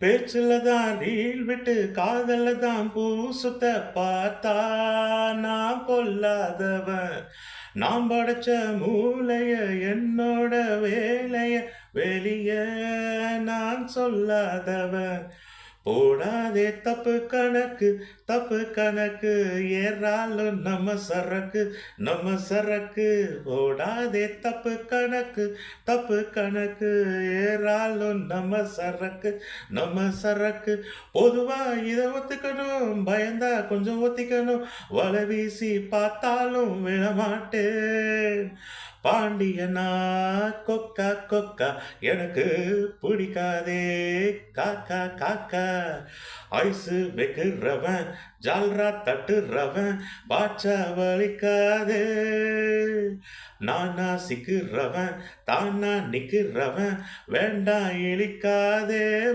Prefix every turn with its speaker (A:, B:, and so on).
A: பேச்சுல தான் ரீல் விட்டு காதல்ல தான் பூ சுத்த பார்த்தா நான் பொல்லாதவன். நான் படைச்ச மூளைய என்னோட வேலைய வெளிய நான் சொல்லாதவன். போடாதே தப்பு கணக்கு ஏறாலும் நம்ம சரக்கு. போடாதே தப்பு கணக்கு ஏறாலும் நம்ம சரக்கு. பொதுவா இத ஒத்துக்கணும், பயந்தா கொஞ்சம் ஒத்திக்கணும். வலை வீசி பார்த்தாலும் விழமாட்டேன். பாண்டியனா கொக்கா கொக்கா எனக்கு பிடிக்காதே காக்கா காக்கா. ஐசு வைக்கிறவன் ஜால்ரா தட்டுறவன் பாச்சா வலிக்காதே. நானா சிக்கிறவன் தானா நிக்கிறவன் வேண்டாம் இழிக்காதே.